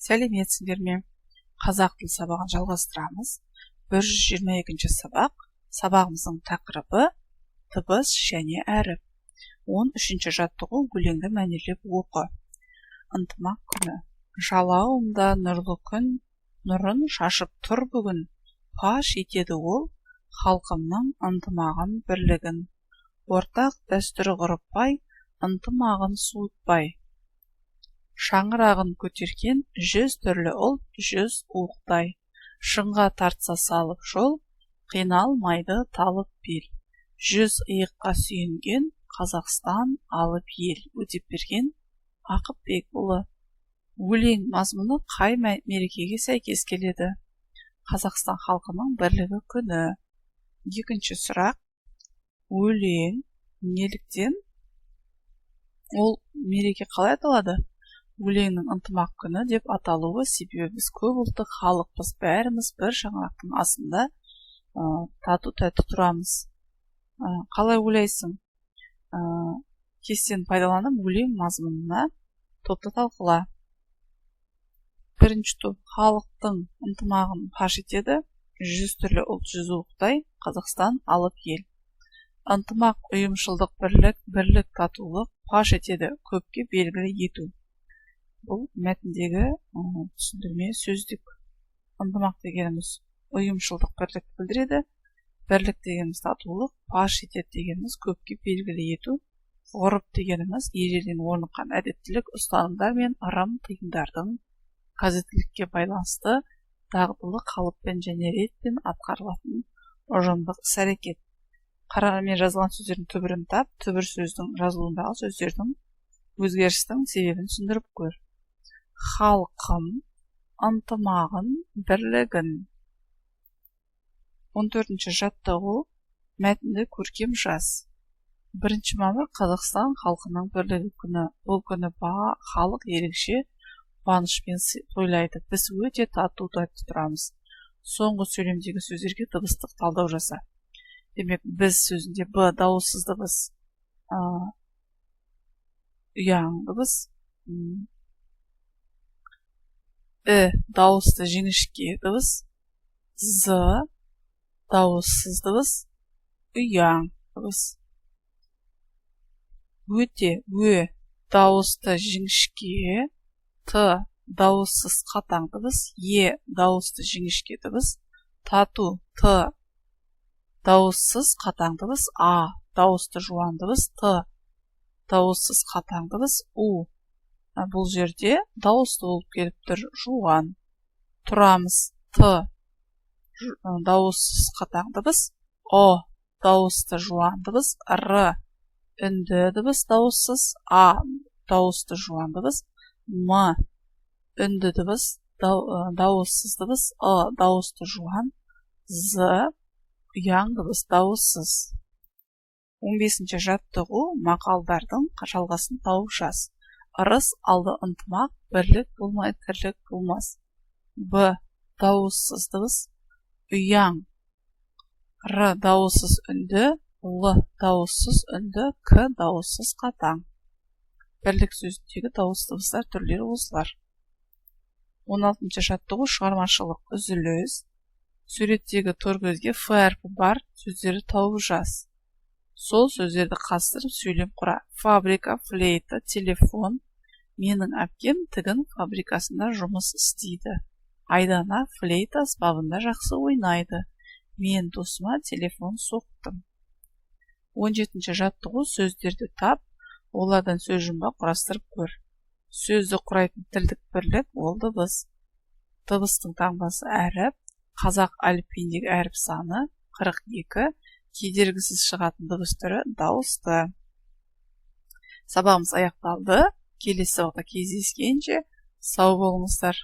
Сәлеметсіңдер ме? Қазақ тіл сабағын жалғастырамыз. 122-ші сабақ. Сабағымыздың тақырыбы дыбыс және әріп. 13-ші жаттығу өлеңді мәнерлеп оқы. Ынтымақ күні. Жалауымда нұрлы күн, нұрын шашып тұр бүгін. Паш етеді ол халқымның ынтымағын, бірлігін. Ортақ дәстүр ғұрып-бай, ынтымағын суытпай. Шаңырағын көтерген 100 түрлі ұлт, 100 уықтай. Шыңға тартса салып жол, қиналмайды талып бел. 100 иыққа сүйенген Қазақстан алып ел. Өтепберген Ақыпбекұлы. Өлең мазмұны қай мерекеге сәйкес келеді? Қазақстан халқының бірлігі күні. Екінші сұрақ. Өлең неліктен? Ол мереке қалай аталады? Өлеңнің ынтымақ күні деп аталуы себебі біз көп ұлтты халықпыз, бәріміз бір шаңырақтың астында тату-тәтті тұрамыз. Қалай ойлайсың? Кестені пайдаланып өлең мазмұнына топты талқыла. Бірінші топ: халықтың ынтымағын паш етеді, 100 түрлі ұлт, 100 уықтай, Қазақстан алып ел. Ынтымақ, ұйымшылдық, бірлік, татулық, паш етеді, көпке белгілі ету. Бұл мәтіндегі түсіндірме сөздік. Ынтымақ дегеніміз ұйымшылдық, бірлік білдіреді. Бірлік дегеніміз татулық, паш етеді дегеніміз көпке белгілі ету. Ғұрып дегеніміз ежелден орныққан әдеттілік, ұстанымдар мен ырым тыйымдардың қажеттілікке байланысты дағдылы қалыппен және ретпен атқарылатын ұжымдық іс-әрекет. Қарамен жазылған сөздердің түбірін тап, түбір сөздің жазылуындағы сөздердің өзгерістің себебін түсіндіріп көр. Халқым, ынтымағын, бірлігін. 14-ші жаттығу мәтінді көркем жаз. 1 мамыр Қазақстан халқының бірлігі күні. Бұл күні халық ерекше қуанышпен тойлайды. Біз өте тату-тәтті тұрамыз. Соңғы сөйлемдегі сөздерге дыбыстық талдау жаса. Демек, біз сөзінде б дауыссыз дыбыс, ұяң дыбыс, дауысты жіңішке дыбыс, з дауыссыз дыбыс, ұяң дыбыс. Өте, дауысты жіңішке, т дауыссыз қатаң дыбыс, дауысты жіңішке дыбыс, тату, т дауыссыз қатаң дыбыс, а дауысты жуан дыбыс, т дауыссыз қатаң дыбыс, у. Бұл жерде дауысты болып келіп тұр, жуан. Тұрамыз, т дауыссыз қатаң дыбыс, о дауысты жуан дыбыс, р үнді дыбыс дауыссыз, а дауысты жуан дыбыс, м үнді дыбыс дауыссыз дыбыс, дауысты жуан, з ұяң дыбыс дауыссыз. 15-ші жаттығу мақалдардың жалғасын тауып жаз. Ырыс алды ынтымақ, бірлік болмай тірлік болмас. Б дауыссыз дыбыс, ұяң. Р дауыссыз үнді, Л дауыссыз үнді, К дауыссыз қатаң. Бірлік сөзіндегі дауыс дыбыстар түрлері осылар. 16-ші жаттығу шығармашылық үзіліс. Суреттегі торкөзге ф әрпі бар сөздерді тауып жаз. Сол сөздерді қастырып сөйлем құра. Фабрика, флейта, телефон. Менің әпкем тігін фабрикасында жұмыс істейді. Айдана флейта аспабында жақсы ойнайды. Мен досыма телефон соқтым. 17-ші жаттығу сөздерді тап, олардан сөз жұмбақ құрастырып көр. Сөзді құрайтын тілдік бірлік ол дыбыс. Дыбыстың таңбасы әріп, қазақ әліпбиіндегі әріп саны 42, кедергісіз шығатын дыбыс түрі дауысты. Сабағымыз аяқталды. Келесі сабақта кездескенше сау болыңыздар.